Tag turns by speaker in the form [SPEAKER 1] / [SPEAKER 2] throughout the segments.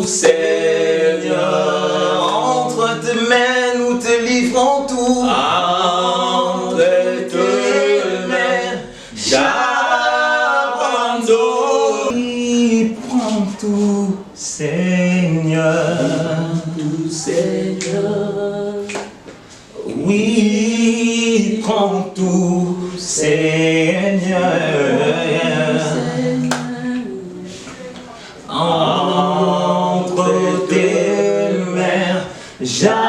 [SPEAKER 1] Seigneur. Entre tes mains, nous te livrons tout. Entre tes mains, j'abandonne. Oui, prends tout, Seigneur. Tout, Seigneur. Oui, prends tout, Seigneur. Entre tes mains, j'abandonne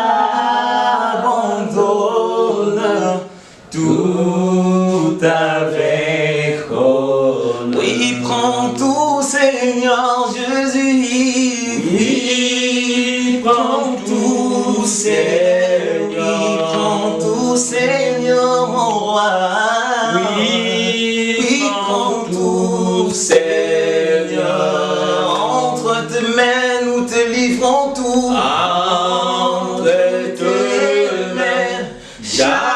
[SPEAKER 1] tout avec honneur. Oui, prends tout, Seigneur Jésus. Oui, prends tout, Seigneur. Oui, prends tout, Seigneur, mon roi. Oui, prends tout, Seigneur. Entre tes mains, nous te livrons tout. Entre tes mains, j'abandonne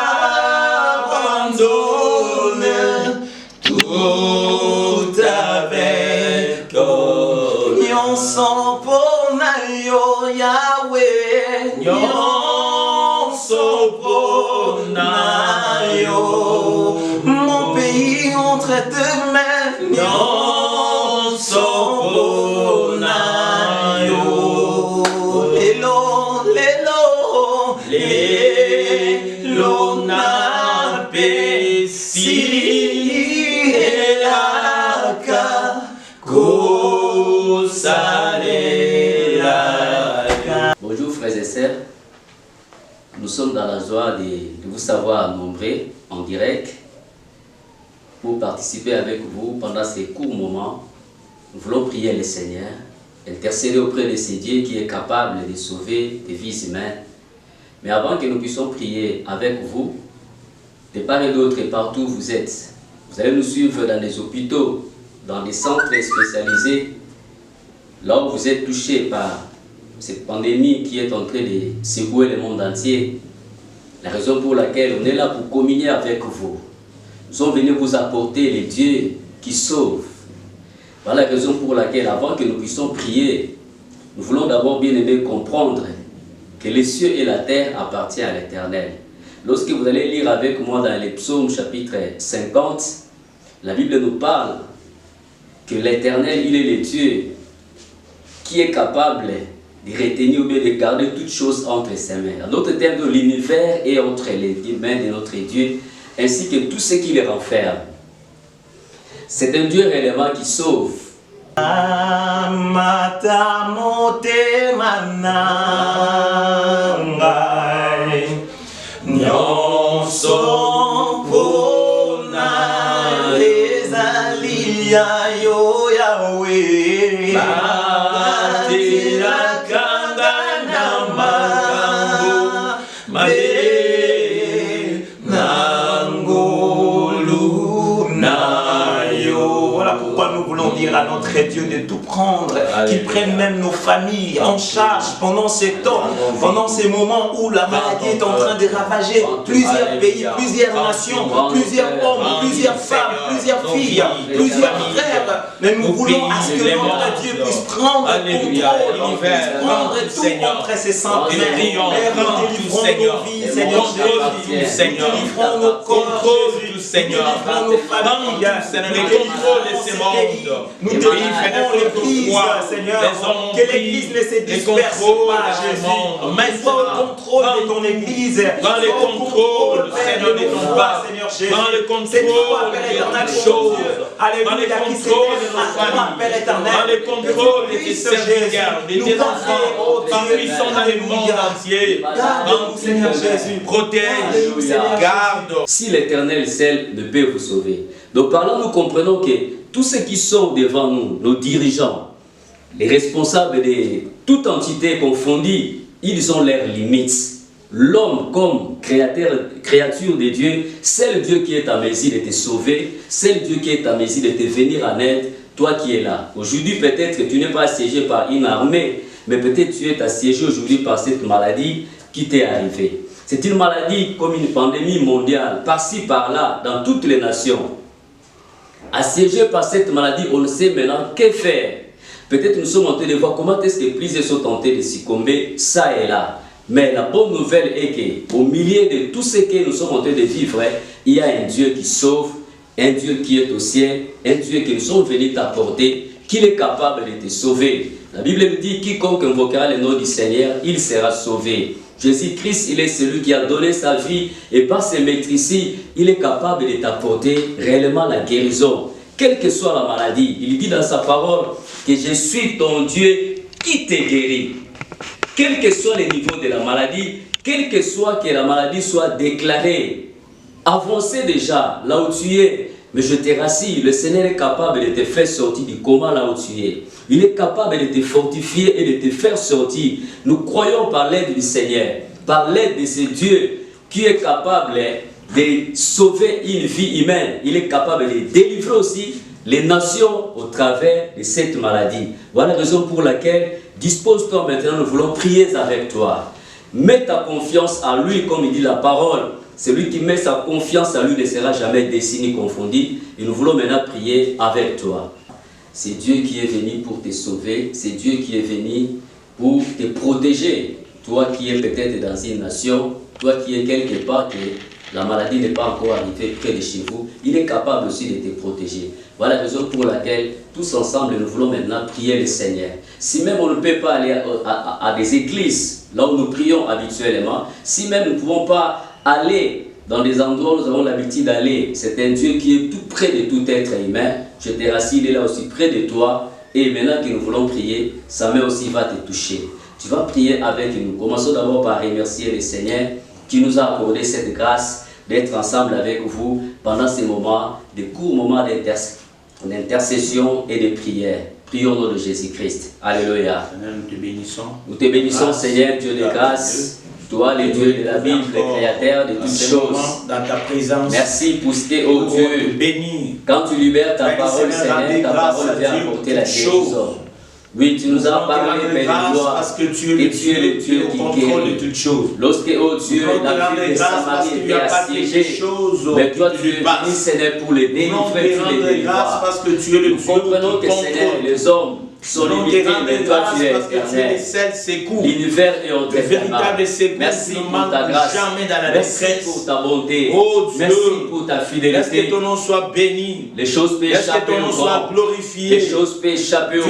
[SPEAKER 1] tout avec honneur. Nyon son ponayo Yahweh. Nyon son ponayo. Mon pays entre tes mains. Nyon son ponayo. Lelo, lelo, lelo na pesi elaka kosalelaka.
[SPEAKER 2] Bonjour frères et sœurs, nous sommes dans la joie de vous savoir nombreux en direct pour participer avec vous pendant ces courts moments. Nous voulons prier le Seigneur, intercéder auprès de ce Dieu qui est capable de sauver des vies humaines. Mais avant que nous puissions prier avec vous, de part et d'autre et partout où vous êtes, vous allez nous suivre dans des hôpitaux, dans des centres spécialisés, là où vous êtes touchés par cette pandémie qui est en train de secouer le monde entier. La raison pour laquelle on est là pour communier avec vous. Nous sommes venus vous apporter les dieux qui sauvent. Voilà la raison pour laquelle, avant que nous puissions prier, nous voulons d'abord bien aimer comprendre que les cieux et la terre appartiennent à l'Éternel. Lorsque vous allez lire avec moi dans les psaumes chapitre 50, la Bible nous parle que l'Éternel, il est le Dieu qui est capable de retenir ou bien de garder toutes choses entre ses mains. En d'autres termes, l'univers est entre les mains de notre Dieu, ainsi que tout ce qui les renferme. C'est un Dieu réellement qui sauve.
[SPEAKER 1] Amata mote manangai nyonso pona ezali ya yo Yahweh. Batela kanga na makambo mabe nangolu na yo. Voilà pourquoi nous voulons dire à notre Dieu de tout prendre, qu'il prenne même nos familles en charge pendant ces temps, pendant ces moments où la maladie est en train de ravager plusieurs pays, plusieurs nations, plusieurs hommes, plusieurs femmes, plusieurs filles, plusieurs frères. Mais nous voulons à ce que notre Dieu puisse prendre contrôle, puisse prendre tout entre ses saintes mains. Nous délivrons nos vies, Seigneur Jésus, nous délivrons nos corps, nous délivrons nos familles, nous délivrons l'Église, Seigneur, que l'Église ne se disperse pas, Jésus, mais sois au contrôle de ton Église,
[SPEAKER 3] dans le contrôle, Seigneur, de ton pas,
[SPEAKER 1] Seigneur Jésus,
[SPEAKER 3] dans le contrôle
[SPEAKER 1] c'est toi, Père éternel,
[SPEAKER 3] des choses,
[SPEAKER 1] Alléluia, qui s'élève à toi, Père éternel,
[SPEAKER 3] dans le contrôle de tes serviteurs, de tes enfants, parmi ils sont dans le monde entier,
[SPEAKER 1] garde-nous, Seigneur Jésus,
[SPEAKER 3] protège, garde.
[SPEAKER 2] Si l'Éternel seul ne peut vous sauver. Donc par là, nous comprenons que tous ceux qui sont devant nous, nos dirigeants, les responsables de toute entité confondue, ils ont leurs limites. L'homme comme créature de Dieu, c'est le Dieu qui est à mesure de te sauver, c'est le Dieu qui est à mesure de te venir en aide, toi qui es là. Aujourd'hui, peut-être que tu n'es pas assiégé par une armée, mais peut-être tu es assiégé aujourd'hui par cette maladie qui t'est arrivée. C'est une maladie comme une pandémie mondiale, par-ci, par-là, dans toutes les nations. Assiégé par cette maladie, on ne sait maintenant que faire. Peut-être nous sommes en train de voir comment est-ce que plusieurs sont tentés de succomber, ça et là. Mais la bonne nouvelle est qu'au milieu de tout ce que nous sommes en train de vivre, il y a un Dieu qui sauve, un Dieu qui est au ciel, un Dieu que nous sommes venus t'apporter, qu'il est capable de te sauver. La Bible nous dit, quiconque invoquera le nom du Seigneur, il sera sauvé. Jésus-Christ, il est celui qui a donné sa vie et par ses maîtrises, il est capable de t'apporter réellement la guérison. Quelle que soit la maladie, il dit dans sa parole que je suis ton Dieu qui te guérit. Quel que soit le niveau de la maladie, quel que soit que la maladie soit déclarée, avancez déjà là où tu es. Mais je te rassure, le Seigneur est capable de te faire sortir du coma là où tu es. Il est capable de te fortifier et de te faire sortir. Nous croyons par l'aide du Seigneur, par l'aide de ce Dieu qui est capable de sauver une vie humaine. Il est capable de délivrer aussi les nations au travers de cette maladie. Voilà la raison pour laquelle dispose-toi maintenant, nous voulons prier avec toi. Mets ta confiance en lui, comme il dit la parole. Celui qui met sa confiance en lui ne sera jamais déçu ni confondu. Et nous voulons maintenant prier avec toi. C'est Dieu qui est venu pour te sauver. C'est Dieu qui est venu pour te protéger. Toi qui es peut-être dans une nation, toi qui es quelque part, que la maladie n'est pas encore arrivée près de chez vous, il est capable aussi de te protéger. Voilà la raison pour laquelle, tous ensemble, nous voulons maintenant prier le Seigneur. Si même on ne peut pas aller à des églises, là où nous prions habituellement, si même nous ne pouvons pas aller dans des endroits où nous avons l'habitude d'aller, c'est un Dieu qui est tout près de tout être humain. Je te rassure, il est là aussi près de toi. Et maintenant que nous voulons prier, sa main aussi va te toucher. Tu vas prier avec nous. Commençons d'abord par remercier le Seigneur qui nous a accordé cette grâce d'être ensemble avec vous pendant ces moments, des courts moments d'intercession et de prière. Prions au nom de Jésus-Christ. Alléluia.
[SPEAKER 3] Seigneur, nous te bénissons.
[SPEAKER 2] Nous te bénissons, Seigneur, Dieu de grâce. Toi, le Dieu de la Bible, le Créateur de toutes choses.
[SPEAKER 3] Dans ta présence.
[SPEAKER 2] Merci pour ce que, oh Dieu, quand tu libères ta parole, Seigneur, ta parole vient apporter la guérison. Oui, tu nous as parlé, Père de gloire,
[SPEAKER 3] parce que tu es le Dieu qui contrôle de toutes choses.
[SPEAKER 2] Lorsque, oh Dieu, la ville de Samarie était assiégée, mais toi, tu es venu, Seigneur, pour les délivrer, tu les délivres.
[SPEAKER 3] Parce que tu es le Dieu
[SPEAKER 2] qui comprenons que, Seigneur, les hommes sont limités, mais toi, tu es éternel. L'univers est entre tes mains. Merci pour ta grâce. Merci pour ta bonté. Merci pour ta fidélité.
[SPEAKER 3] Laisse que ton nom soit béni.
[SPEAKER 2] Les choses peuvent échapper au roi. Les choses peuvent échapper au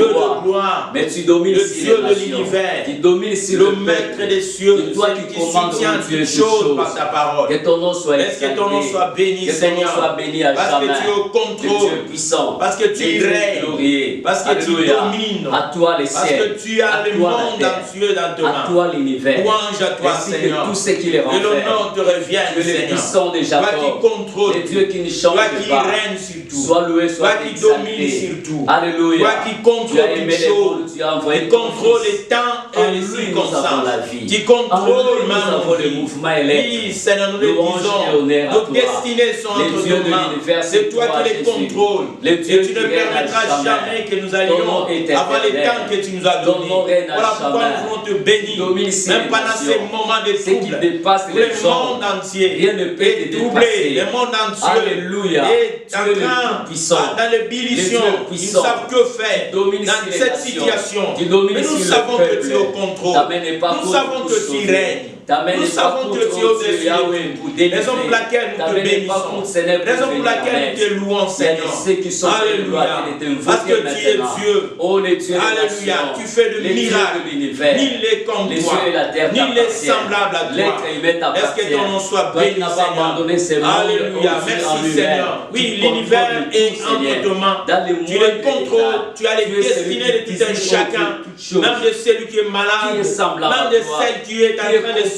[SPEAKER 2] roi. Mais tu domines sur les nations. Tu domines sur le
[SPEAKER 3] maître des cieux.
[SPEAKER 2] C'est toi qui commandes
[SPEAKER 3] toutes choses par ta parole.
[SPEAKER 2] Que ton nom soit
[SPEAKER 3] exalté. Laisse que ton nom soit béni, Seigneur.
[SPEAKER 2] Que ton nom soit béni à jamais.
[SPEAKER 3] Parce que tu es au contrôle.
[SPEAKER 2] Que tu es puissant.
[SPEAKER 3] Parce que tu règnes. Parce que tu domines.
[SPEAKER 2] À toi les ciels.
[SPEAKER 3] Parce que tu as le monde entier dans tes mains.
[SPEAKER 2] À toi l'univers.
[SPEAKER 3] Louange à toi, Seigneur.
[SPEAKER 2] Que tout ce qui les rend.
[SPEAKER 3] Que l'honneur te revienne, Seigneur.
[SPEAKER 2] Le puissant de Jacob.
[SPEAKER 3] Toi qui contrôle.
[SPEAKER 2] Le Dieu qui ne change
[SPEAKER 3] pas.
[SPEAKER 2] Toi
[SPEAKER 3] qui règne sur tout.
[SPEAKER 2] Sois loué, sois
[SPEAKER 3] toi qui domine sur tout.
[SPEAKER 2] Alléluia.
[SPEAKER 3] Toi qui contrôle toutes choses.
[SPEAKER 2] Tu as envoyé
[SPEAKER 3] tu contrôles les temps et les circonstances. Tu contrôles même
[SPEAKER 2] le mouvement élect.
[SPEAKER 3] Oui, Seigneur, nous le disons. Nos destinées sont entre tes mains. C'est toi qui les contrôles. Et tu ne permettras jamais que nous allions avant les temps que tu nous as donnés. Voilà pourquoi nous voulons te bénir. Même pendant ces moments de trouble, le monde entier est troublé. Le monde entier est en train dans l'ébullition. Ils ne savent que faire dans cette situation. Mais nous savons que tu es au contrôle. Nous savons que tu règnes. Nous savons que tu es au-dessus. Raison pour laquelle nous te bénissons. Raison pour laquelle nous te louons, Seigneur. Alléluia. Parce que tu es Dieu. Alléluia. Tu fais de miracles. Nul n'est comme toi. Nul n'est semblable à toi. Est-ce que ton nom soit béni, Seigneur? Alléluia. Merci, Seigneur. Oui, l'univers est entre tes mains. Tu le contrôles. Tu as les destinées de tout un chacun. Même de celui qui est malade. Même de celle qui est en train de souffrir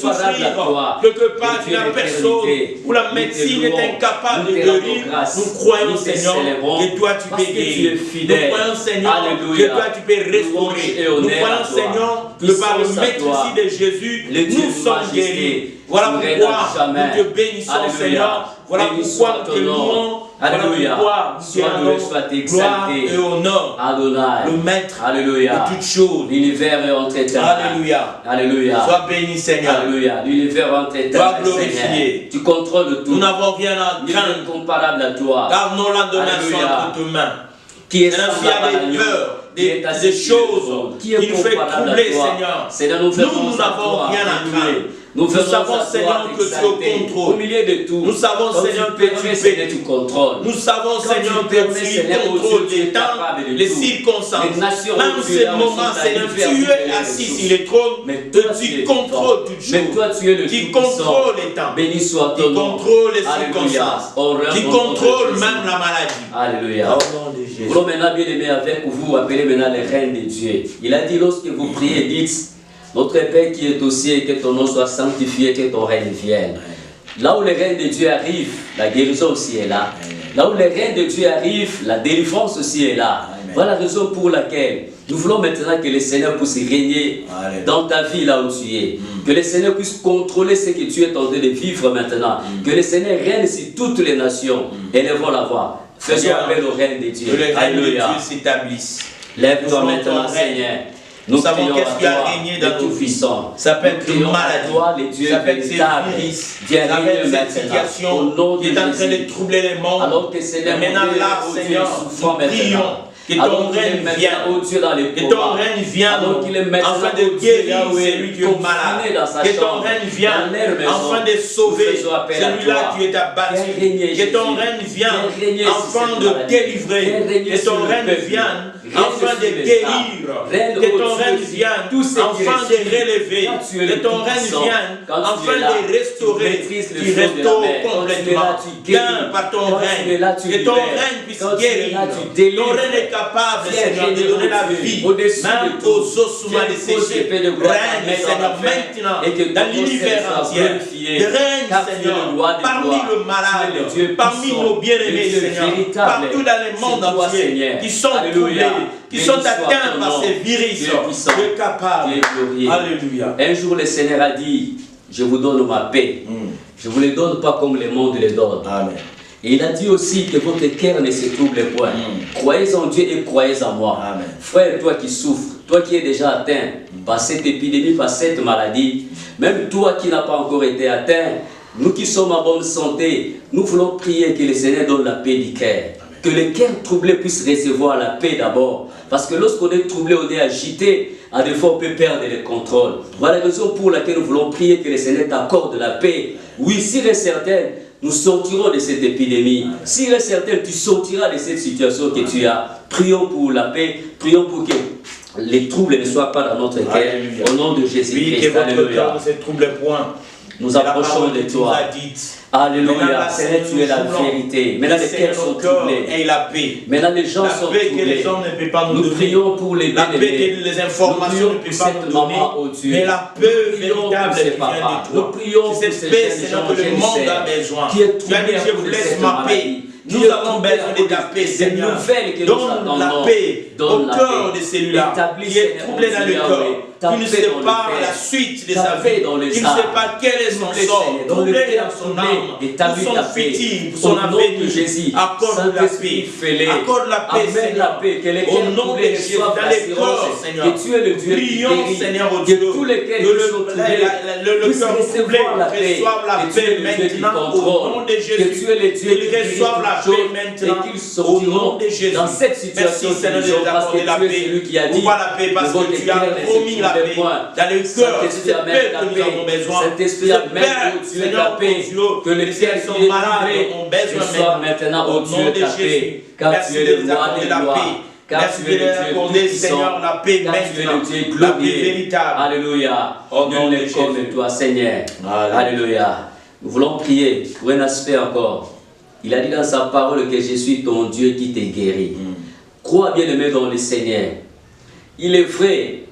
[SPEAKER 3] quelque part, tu n'as personne, où la médecine est incapable de guérir. Nous croyons, Seigneur, que toi tu peux guérir. Nous croyons, Seigneur, que toi tu peux restaurer. Nous croyons, Seigneur, que par le maître de Jésus, nous sommes guéris. Voilà pourquoi nous te bénissons, Seigneur. Voilà pourquoi nous te louons.
[SPEAKER 2] Alléluia.
[SPEAKER 3] Sois loué, sois exalté. Et honneur.
[SPEAKER 2] Adonai.
[SPEAKER 3] Le maître.
[SPEAKER 2] Alléluia.
[SPEAKER 3] De toutes choses.
[SPEAKER 2] L'univers est entre tes mains.
[SPEAKER 3] Alléluia.
[SPEAKER 2] Alléluia.
[SPEAKER 3] Sois béni, Seigneur.
[SPEAKER 2] Alléluia. L'univers est entre tes mains.
[SPEAKER 3] Sois glorifié.
[SPEAKER 2] Tu contrôles tout.
[SPEAKER 3] Nous n'avons rien à craindre.
[SPEAKER 2] Incomparable à toi.
[SPEAKER 3] Car nos lendemains sont entre tes mains.
[SPEAKER 2] Qui est
[SPEAKER 3] sans des peurs. des choses qui nous fait troubler, Seigneur. Nous n'avons rien à craindre. Nous savons, Seigneur, que tu es au contrôle.
[SPEAKER 2] Au milieu de tout.
[SPEAKER 3] Nous savons, Seigneur, que tu
[SPEAKER 2] contrôles.
[SPEAKER 3] Nous savons, Seigneur, que tu contrôles les temps, les circonstances. Même ces moments, Seigneur, tu es assis sur le trône, tu contrôles toutes choses.
[SPEAKER 2] Mais toi, tu es le
[SPEAKER 3] qui contrôle les temps.
[SPEAKER 2] Béni soit ton nom.
[SPEAKER 3] Qui contrôle les circonstances. Qui contrôle même la maladie.
[SPEAKER 2] Alléluia. Nous voulons maintenant, bien aimé, avec vous, appeler maintenant les reines de Dieu. Il a dit, lorsque vous priez, dites, notre Père qui est au ciel, que ton nom soit sanctifié, que ton règne vienne. Là où les reines de Dieu arrivent, la guérison aussi est là. Là où les reines de Dieu arrivent, la délivrance aussi est là. Voilà la raison pour laquelle nous voulons maintenant que le Seigneur puisse régner dans ta vie là où tu es. Que le Seigneur puisse contrôler ce que tu es en train de vivre maintenant. Que le Seigneur règne sur toutes les nations. Élevons la voix. Faisons appel aux reines de Dieu.
[SPEAKER 3] Que les reines de Dieu s'établissent.
[SPEAKER 2] Lève-toi maintenant, Seigneur.
[SPEAKER 3] Nous savons qu'est-ce qui a régné dans nos vies. Ça peut être une maladie, ça peut être ces virus, ça peut être cette situation qui est en train de troubler les mondes.
[SPEAKER 2] Alors que Seigneur,
[SPEAKER 3] maintenant là, Seigneur, nous prions que ton règne vienne, que ton règne vienne afin de guérir celui qui est malade, que ton règne vienne afin de sauver celui-là qui est abattu, que ton règne vienne afin de délivrer, que ton règne vienne afin de guérir, que ton règne vienne afin de relever, que ton règne vienne afin de restaurer, qui restaure complètement. Viens par ton règne, que ton règne puisse guérir. Ton règne est capable, Seigneur, de donner la vie, même aux ossements desséchés. Règne, Seigneur, maintenant, dans l'univers entier. Règne, Seigneur, parmi le malade, parmi nos bien-aimés, Seigneur, partout dans le monde entier, qui sont troublés, qui sont atteints par ces virus. Tu es capable. Alléluia.
[SPEAKER 2] Un jour, le Seigneur a dit, je vous donne ma paix. Je ne vous les donne pas comme le monde les donne.
[SPEAKER 3] Amen.
[SPEAKER 2] Et il a dit aussi que votre cœur ne se trouble point. Croyez en Dieu et croyez en moi.
[SPEAKER 3] Amen.
[SPEAKER 2] Frère, toi qui souffres, toi qui es déjà atteint par cette épidémie, par cette maladie, même toi qui n'as pas encore été atteint, nous qui sommes en bonne santé, nous voulons prier que le Seigneur donne la paix du cœur. Que le cœur troublé puisse recevoir la paix d'abord. Parce que lorsqu'on est troublé, on est agité, à des fois on peut perdre le contrôle. Voilà la raison pour laquelle nous voulons prier que le Seigneur t'accorde la paix. Oui, s'il est certain, nous sortirons de cette épidémie. S'il est certain, tu sortiras de cette situation que tu as. Prions pour la paix, prions pour que les troubles ne soient pas dans notre cœur. Au nom de Jésus-Christ.
[SPEAKER 3] Oui, que votre cœur ne se trouble point.
[SPEAKER 2] Nous approchons de toi. Alléluia. Seigneur, tu es la vérité. Maintenant, les cœurs sont troublés.
[SPEAKER 3] Et la paix.
[SPEAKER 2] Maintenant, les gens sont troublés.
[SPEAKER 3] Que les hommes ne peuvent pas nous donner.
[SPEAKER 2] Prions pour les
[SPEAKER 3] la paix que les informations ne peuvent pas nous donner. Mais la paix véritable qui vient de toi. C'est cette paix, Seigneur, que le monde a besoin. Tu as dit, je vous laisse ma paix. Nous avons besoin de ta paix, Seigneur. Donne la paix au cœur de celui-là qui est troublé dans le cœur, qui ne sait pas la suite de sa vie, qui ne sait pas quel est son sort, troublé dans son âme, pour son futur, pour son avenir. Accorde la paix, accorde la paix, Seigneur, au nom de Jésus, dans les cœurs, Seigneur. Prions, Seigneur, au Dieu, que le cœur troublé reçoive la paix maintenant, au nom de Jésus, qu'il reçoive la paix maintenant, au nom de Jésus.
[SPEAKER 2] Dans cette situation,
[SPEAKER 3] merci, Seigneur, de d'accorder la paix. Pourquoi la paix? Parce que tu as promis la paix dans le cœur. C'est cette paix que nous avons besoin. Cette paix, Seigneur, que les cœurs sont malades ont besoin maintenant, au nom de Jésus. Merci de nous accorder la paix. Merci de nous accorder, Seigneur, la paix maintenant, la paix véritable.
[SPEAKER 2] Alléluia. Nous les comme toi, Seigneur. Alléluia. Nous voulons prier pour un aspect encore. Il a dit dans sa parole que je suis ton Dieu qui te guérit. Crois bien aimé dans le Seigneur. Il est vrai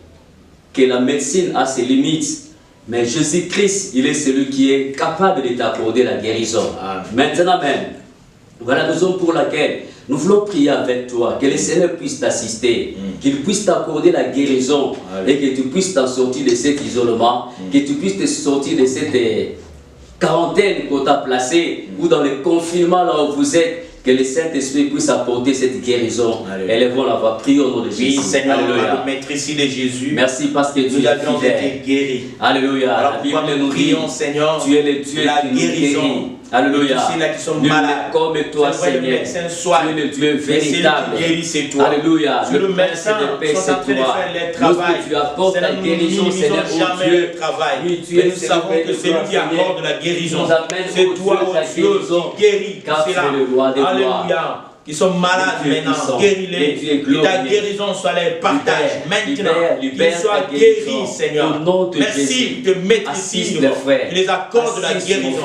[SPEAKER 2] que la médecine a ses limites, mais Jésus-Christ, il est celui qui est capable de t'accorder la guérison. Maintenant même, voilà la raison pour laquelle nous voulons prier avec toi, que le Seigneur puisse t'assister, qu'il puisse t'accorder la guérison et que tu puisses t'en sortir de cet isolement, que tu puisses te sortir de cette quarantaine qu'on t'a placée ou dans le confinement là où vous êtes. Que le Saint-Esprit puisse apporter cette guérison. Élevons la voix, prions au nom de Jésus.
[SPEAKER 3] Oui, Seigneur, à maître ici de Jésus.
[SPEAKER 2] Merci parce que tu es fidèle.
[SPEAKER 3] Guéri.
[SPEAKER 2] Alléluia.
[SPEAKER 3] Alors,
[SPEAKER 2] la Bible nous
[SPEAKER 3] prions, Seigneur,
[SPEAKER 2] tu es le Dieu
[SPEAKER 3] la
[SPEAKER 2] qui nous
[SPEAKER 3] guérison.
[SPEAKER 2] guérit. Alléluia.
[SPEAKER 3] Tous ceux-là qui sont malades.
[SPEAKER 2] Comme toi, Seigneur. Tu es le Dieu véritable. Alléluia.
[SPEAKER 3] Le médecin sont en train de faire leur travail.
[SPEAKER 2] Tu apportes la guérison, Seigneur, au Dieu.
[SPEAKER 3] Oui, nous savons que c'est lui qui accorde la guérison. C'est toi, oh Dieu, qui guéris.
[SPEAKER 2] Car tu es le roi des gloires.
[SPEAKER 3] Alléluia. Qui sont malades maintenant, guéris-les. Que ta guérison soit les partage maintenant. Qu'ils soient guéris, Seigneur. Merci de maîtriser, tu les accordes la guérison.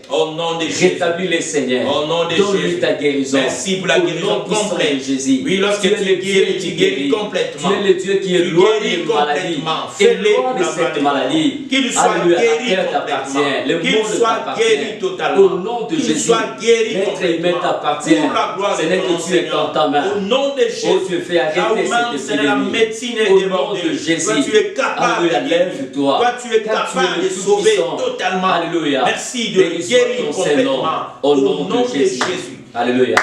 [SPEAKER 3] Au nom de Jésus.
[SPEAKER 2] Rétablis-les, Seigneur.
[SPEAKER 3] Au nom de Jésus.
[SPEAKER 2] Ta guérison.
[SPEAKER 3] Merci pour la guérison complète. Oui, lorsque tu guéris, tu guéris complètement.
[SPEAKER 2] Tu es le Dieu qui est loin de maladie. Et loin de cette maladie.
[SPEAKER 3] Qu'il soit guéri complètement. Qu'il soit guéri totalement.
[SPEAKER 2] Au nom de Jésus.
[SPEAKER 3] Qu'il soit guéri
[SPEAKER 2] complètement.
[SPEAKER 3] Pour la gloire de
[SPEAKER 2] que tu es dans ta main.
[SPEAKER 3] Au nom de Jésus.
[SPEAKER 2] Oh Dieu, fais arrêter cette épidémie.
[SPEAKER 3] La médecine est
[SPEAKER 2] débordée. Toi,
[SPEAKER 3] tu es capable de
[SPEAKER 2] lève-toi.
[SPEAKER 3] Toi, tu es capable de sauver totalement.
[SPEAKER 2] Alléluia.
[SPEAKER 3] Merci de guérir complètement.
[SPEAKER 2] Au nom de Jésus. Alléluia.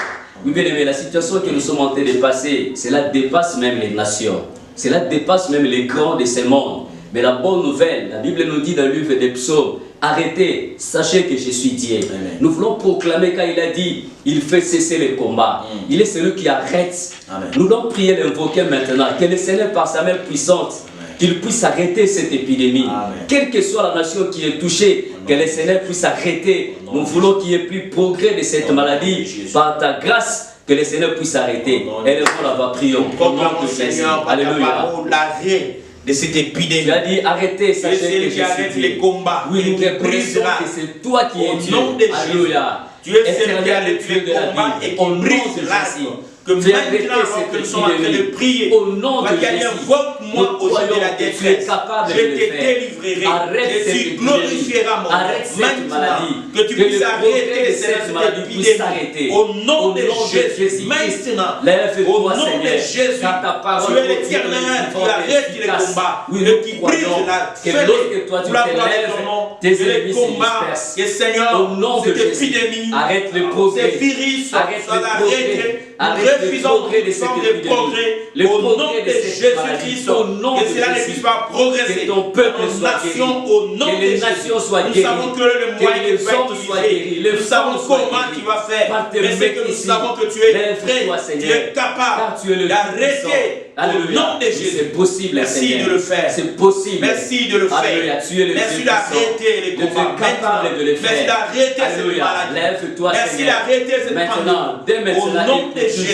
[SPEAKER 2] Oui, bien aimé, la situation que nous sommes en train de passer, cela dépasse même les nations. Cela dépasse même les grands de ce monde. Mais la bonne nouvelle, la Bible nous dit dans le livre des psaumes, arrêtez, sachez que je suis Dieu. Amen. Nous voulons proclamer quand il a dit, il fait cesser les combats. Il est celui qui arrête. Amen. Nous voulons prier, l'invoquer maintenant, que le Seigneur par sa main puissante, qu'il puisse arrêter cette épidémie. Amen. Quelle que soit la nation qui est touchée, que le Seigneur puisse arrêter. Nous voulons qu'il n'y ait plus progrès de cette maladie. Par ta grâce, que le Seigneur puisse arrêter. Et nous allons prier au nom de Jésus. Alléluia.
[SPEAKER 3] De cette épidémie.
[SPEAKER 2] Tu as dit arrêtez, sachez que
[SPEAKER 3] qui arrête les combats.
[SPEAKER 2] Oui, nous reconnaissons que c'est toi qui es Dieu. Alléluia.
[SPEAKER 3] Tu es celui qui a les combats et qui brise l'arbre. Que maintenant, que nous sommes en train de prier,
[SPEAKER 2] au nom de Jésus,
[SPEAKER 3] invoque-moi au jour de la détresse. Je te délivrerai. Je glorifierai mon nom. Maintenant, que tu puisses arrêter cette épidémie. Au nom de Jésus. Maintenant, au nom de Jésus, tu es l'éternel qui arrête les combats et qui brise l'arbre. Fais-le pour la gloire de ton nom.
[SPEAKER 2] Tes ennemis se dispersent.
[SPEAKER 3] Et Seigneur,
[SPEAKER 2] au nom de
[SPEAKER 3] cette
[SPEAKER 2] Jésus,
[SPEAKER 3] épidémie,
[SPEAKER 2] arrête le progrès.
[SPEAKER 3] ces virus,
[SPEAKER 2] arrête le progrès.
[SPEAKER 3] refusons de forme de progrès au nom de Jésus-Christ, que cela ne puisse pas progresser dans nos nations, au nom de Jésus. Nous savons que le moyen de faire utiliser, nous savons comment tu vas faire, mais c'est que nous savons que tu es prêt, tu es capable d'arrêter. Au nom de Jésus,
[SPEAKER 2] c'est possible.
[SPEAKER 3] Merci de le faire.
[SPEAKER 2] C'est possible.
[SPEAKER 3] Merci de le faire. Merci d'arrêter les combats. Merci d'arrêter cette maladie. Merci d'arrêter cette pandémie. Au nom de Jésus.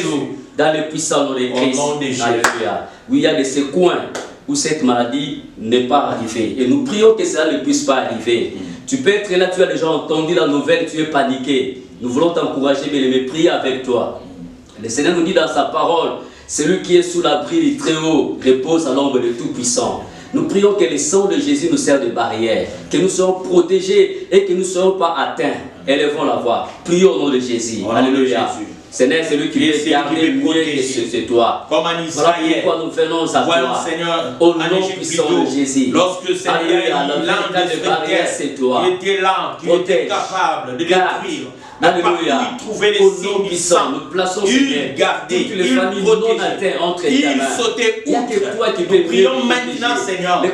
[SPEAKER 2] Dans le puissant nom de Christ. Alléluia. Oui, il y a des coins où cette maladie n'est pas arrivée. Et nous prions que cela ne puisse pas arriver. Tu peux être là, tu as déjà entendu la nouvelle, tu es paniqué. Nous voulons t'encourager, mais prier avec toi. Le Seigneur nous dit dans sa parole, celui qui est sous l'abri du Très-Haut repose à l'ombre du Tout-Puissant. Nous prions que le sang de Jésus nous serve de barrière, que nous soyons protégés et que nous ne soyons pas atteints. Élevons la voix. Prions au nom de Jésus. Alléluia. Seigneur, c'est lui qui peut garder mieux que c'est toi.
[SPEAKER 3] Comme en Israël.
[SPEAKER 2] Voilà pourquoi nous venons à toi.
[SPEAKER 3] Seigneur,
[SPEAKER 2] au nom puissant de Jésus.
[SPEAKER 3] Lorsque le Seigneur
[SPEAKER 2] c'est toi.
[SPEAKER 3] Il était là, qui était capable de détruire.
[SPEAKER 2] Alléluia.
[SPEAKER 3] Trouver les signes du sang.
[SPEAKER 2] Nous plaçons toutes les familles non atteintes entre ta main. Il n'y a que toi qui peux
[SPEAKER 3] prions maintenant, Seigneur, de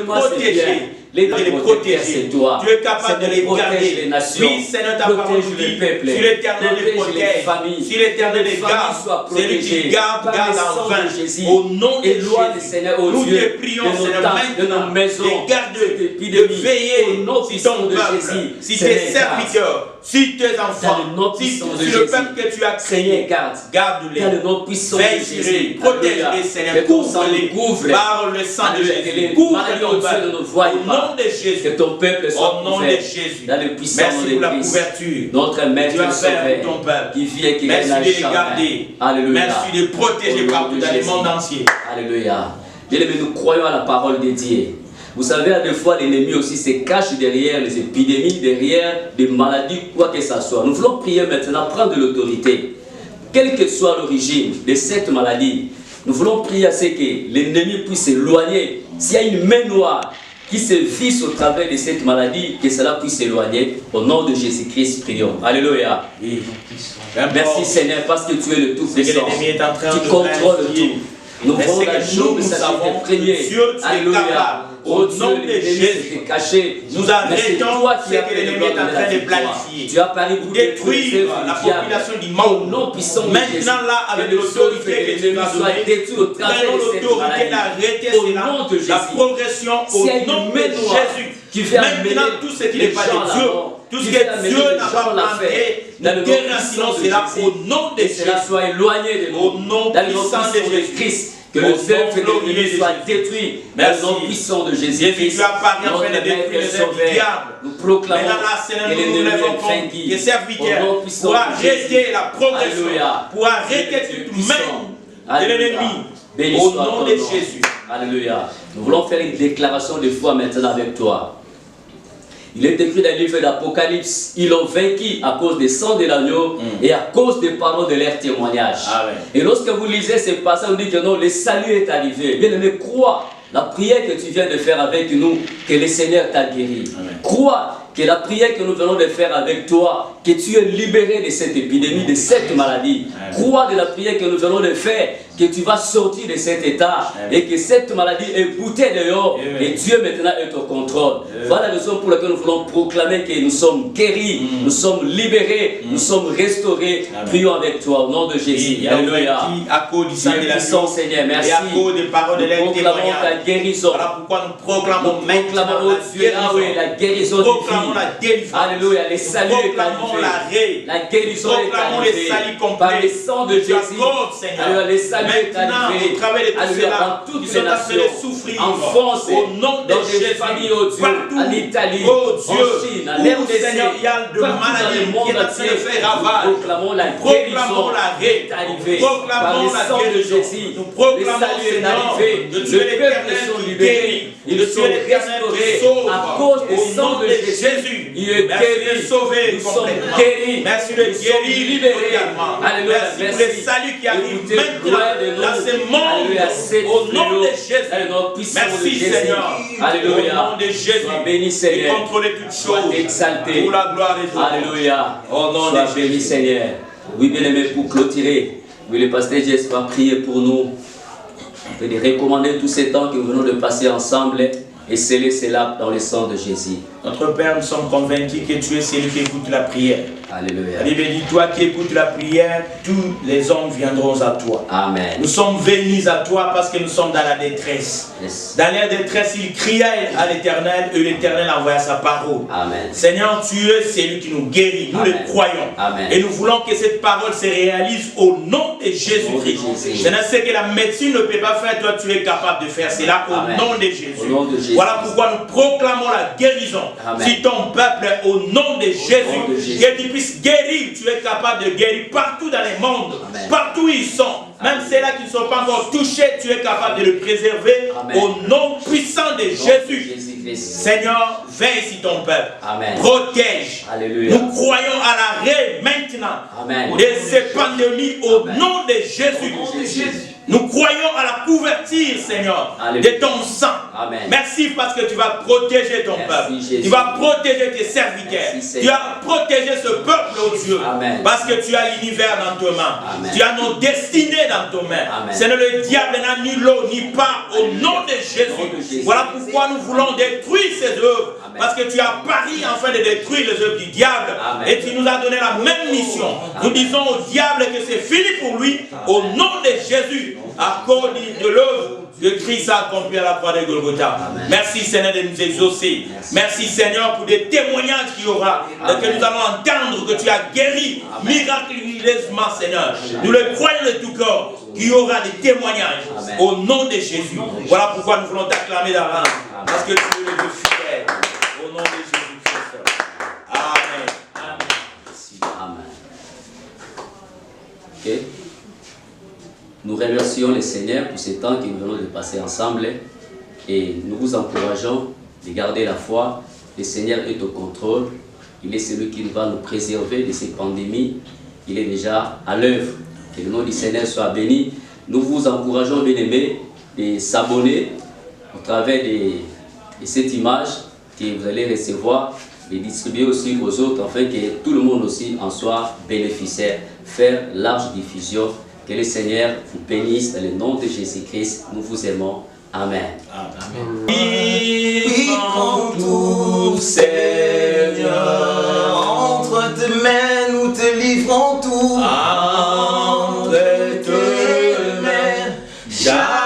[SPEAKER 3] protéger.
[SPEAKER 2] Les protéger, c'est toi.
[SPEAKER 3] Tu es capable de les garder.
[SPEAKER 2] Les nations.
[SPEAKER 3] Oui, Seigneur, ta parole nous dit, si l'Éternel les protège, si l'Éternel les garde, c'est lui qui garde en vain. Au nom de Jésus, nous te prions, Seigneur, maintenant, de garder, de veiller si ton peuple, si tes serviteurs, si tes enfants, si le peuple que tu as créé, garde-les, veille-les, protège-les, Seigneur, couvre-les par le sang de Jésus, couvre ton peuple, au nom de Jésus,
[SPEAKER 2] que ton peuple soit
[SPEAKER 3] au nom de Jésus.
[SPEAKER 2] Dans le puissant nom de Christ.
[SPEAKER 3] Merci pour la couverture.
[SPEAKER 2] Notre maître
[SPEAKER 3] tu as fait pour ton peuple.
[SPEAKER 2] Qui vit et qui
[SPEAKER 3] merci de les garder.
[SPEAKER 2] Alléluia.
[SPEAKER 3] Merci de protéger partout dans le monde entier.
[SPEAKER 2] Alléluia. Bien aimé, nous croyons à la parole de Dieu. Vous savez, à des fois, l'ennemi aussi se cache derrière les épidémies, derrière des maladies, quoi que ce soit. Nous voulons prier maintenant, prendre de l'autorité. Quelle que soit l'origine de cette maladie, nous voulons prier à ce que l'ennemi puisse s'éloigner. S'il y a une main noire qui se visse au travers de cette maladie, que cela puisse s'éloigner. Au nom de Jésus-Christ, prions. Alléluia. Oui. Merci Seigneur, parce que tu es le Tout-Puissant. Tu contrôles tout. Nous voulons la jour de sacrifier premier. Alléluia. Au nom de Jésus, caché.
[SPEAKER 3] Nous arrêtons ce que l'ennemi est en train de planifier.
[SPEAKER 2] Tu as parlé pour
[SPEAKER 3] détruire la population du monde. Maintenant, là, avec l'autorité que tu nous as donnée, prenons l'autorité d'arrêter cela, la progression au nom de Jésus. Maintenant, tout ce qui n'est pas de Dieu, tout ce que Dieu n'a pas planté, nous déracinons cela au nom de Jésus.
[SPEAKER 2] Soit éloigné de nous,
[SPEAKER 3] au nom puissant de Jésus.
[SPEAKER 2] Que le œuvre de l'ennemi soit détruit dans le nom puissant de Jésus-Christ.
[SPEAKER 3] Tu as parlé en fait de détruire les œuvres du diable.
[SPEAKER 2] Nous proclamons
[SPEAKER 3] que l'ennemi est vaincu. Que serviteurs pour arrêter la progression, pour arrêter toute main de l'ennemi. Au nom de Jésus.
[SPEAKER 2] Alléluia. Nous voulons faire une déclaration de foi maintenant avec toi. Il est écrit dans le livre d'Apocalypse, ils l'ont vaincu à cause des sang de l'agneau et à cause des paroles de leur témoignage. Amen. Et lorsque vous lisez ces passages, on dit que non, le salut est arrivé. Bien aimé, crois la prière que tu viens de faire avec nous, que le Seigneur t'a guéri. Amen. Crois que la prière que nous venons de faire avec toi, que tu es libéré de cette épidémie, de cette maladie. Amen. Crois de la prière que nous venons de faire, que tu vas sortir de cet état. Amen. Et que cette maladie est boutée dehors. Amen. Et Dieu maintenant est au contrôle. Amen. Voilà la raison pour laquelle nous voulons proclamer que nous sommes guéris, nous sommes libérés, nous sommes restaurés. Amen. Prions avec toi au nom de Jésus.
[SPEAKER 3] Alléluia. À cause du sang de la
[SPEAKER 2] Seigneur, merci.
[SPEAKER 3] Et à cause des paroles de l'air
[SPEAKER 2] proclamons ta guérison.
[SPEAKER 3] Voilà pourquoi nous proclamons maintenant
[SPEAKER 2] la guérison
[SPEAKER 3] proclamons la délivrance.
[SPEAKER 2] Alléluia, les saluts est arrivé. La guérison est arrivée. Par le sang de Jésus. Alléluia, les saluts est arrivé. Alléluia, dans toutes les nations. En France,
[SPEAKER 3] au nom de Jésus.
[SPEAKER 2] Familles, oh Dieu, en Italie, en Chine, en RDC,
[SPEAKER 3] de maladies qui est en train de faire ravage.
[SPEAKER 2] Proclamons la guérison est arrivée. Par le sang de Jésus. Les saluts est arrivé. Le peuple sont libérés. Ils sont restaurés à cause du sang de Jésus. Il est guéri,
[SPEAKER 3] sauvé,
[SPEAKER 2] nous sommes guéris,
[SPEAKER 3] merci de guérir,
[SPEAKER 2] libérés. Alléluia,
[SPEAKER 3] merci pour les saluts qui arrivent maintenant dans ce monde, au nom de Jésus. Merci Seigneur,
[SPEAKER 2] alléluia,
[SPEAKER 3] au nom de Jésus,
[SPEAKER 2] béni Seigneur,
[SPEAKER 3] et contrôler toutes choses,
[SPEAKER 2] exalté,
[SPEAKER 3] pour la gloire de Dieu.
[SPEAKER 2] Alléluia, au nom de béni Seigneur. Oui, bien aimé, pour clôturer, oui, le pasteur Jess va prier pour nous, de recommander tous ces temps que nous venons de passer ensemble et sceller cela dans le sang de Jésus.
[SPEAKER 3] Notre Père, nous sommes convaincus que tu es celui qui écoute la prière.
[SPEAKER 2] Alléluia.
[SPEAKER 3] La Bible dit, toi qui écoutes la prière, tous les hommes viendront à toi.
[SPEAKER 2] Amen.
[SPEAKER 3] Nous sommes venus à toi parce que nous sommes dans la détresse.
[SPEAKER 2] Yes.
[SPEAKER 3] Dans la détresse, il criait à l'Éternel et l'Éternel envoya sa parole.
[SPEAKER 2] Amen.
[SPEAKER 3] Seigneur, tu es celui qui nous guérit. Nous le croyons.
[SPEAKER 2] Amen.
[SPEAKER 3] Et nous voulons que cette parole se réalise au nom de Jésus-Christ. Seigneur, ce que la médecine ne peut pas faire, toi tu es capable de faire cela au nom de Jésus.
[SPEAKER 2] Au nom de Jésus.
[SPEAKER 3] Voilà pourquoi nous proclamons la guérison.
[SPEAKER 2] Amen.
[SPEAKER 3] Si ton peuple, au nom de Jésus, que tu puisses guérir, tu es capable de guérir partout dans le monde,
[SPEAKER 2] Amen.
[SPEAKER 3] Partout où ils sont. Même ceux-là qui ne sont pas encore touchés, tu es capable de le préserver. Amen. Au nom puissant de Jésus. Seigneur, veille sur ton peuple.
[SPEAKER 2] Amen.
[SPEAKER 3] Protège.
[SPEAKER 2] Alléluia.
[SPEAKER 3] Nous croyons à l'arrêt maintenant.
[SPEAKER 2] Amen.
[SPEAKER 3] De ces pandémies au nom de Jésus. Nous croyons à la couverture, Seigneur, Alléluia. De ton sang.
[SPEAKER 2] Amen.
[SPEAKER 3] Merci parce que tu vas protéger ton peuple.
[SPEAKER 2] Jésus.
[SPEAKER 3] Tu vas protéger tes serviteurs.
[SPEAKER 2] Merci,
[SPEAKER 3] tu vas protéger ce peuple, oh Dieu.
[SPEAKER 2] Amen.
[SPEAKER 3] Parce que tu as l'univers dans tes mains.
[SPEAKER 2] Amen.
[SPEAKER 3] Tu as nos destinées dans tes mains. Seigneur, le diable n'a ni l'eau ni part au nom de Jésus. Voilà pourquoi nous voulons détruire ces œuvres. Amen. Parce que tu as pari enfin de détruire les œuvres du diable. Amen. Et tu nous as donné la même mission. Amen. Nous disons au diable que c'est fini pour lui. Amen. Au nom de Jésus. À cause de l'œuvre que Christ a accompli à la croix de Golgotha. Amen. Merci Seigneur de nous exaucer. Merci Seigneur pour des témoignages qu'il y aura. Et que nous allons entendre que tu as guéri miraculeusement Seigneur. Amen. Nous le croyons de tout cœur qu'il y aura des témoignages. Amen. Au nom de Jésus. Voilà pourquoi nous voulons t'acclamer d'avance. Parce que tu es le Dieu fidèle. Au nom de Jésus-Christ. Amen. Amen.
[SPEAKER 2] Amen. Ok. Nous remercions le Seigneur pour ce temps que nous venons de passer ensemble et nous vous encourageons de garder la foi. Le Seigneur est au contrôle. Il est celui qui va nous préserver de ces pandémies. Il est déjà à l'œuvre. Que le nom du Seigneur soit béni. Nous vous encourageons, bien-aimés, de s'abonner au travers de cette image que vous allez recevoir, de distribuer aussi aux autres afin que tout le monde aussi en soit bénéficiaire. Faire large diffusion. Que le Seigneur vous bénisse dans le nom de Jésus-Christ. Nous vous aimons. Amen.
[SPEAKER 1] Amen. Oui, prends tout, Seigneur. Entre tes mains, nous te livrons tout. Entre tes mains, j'abandonne.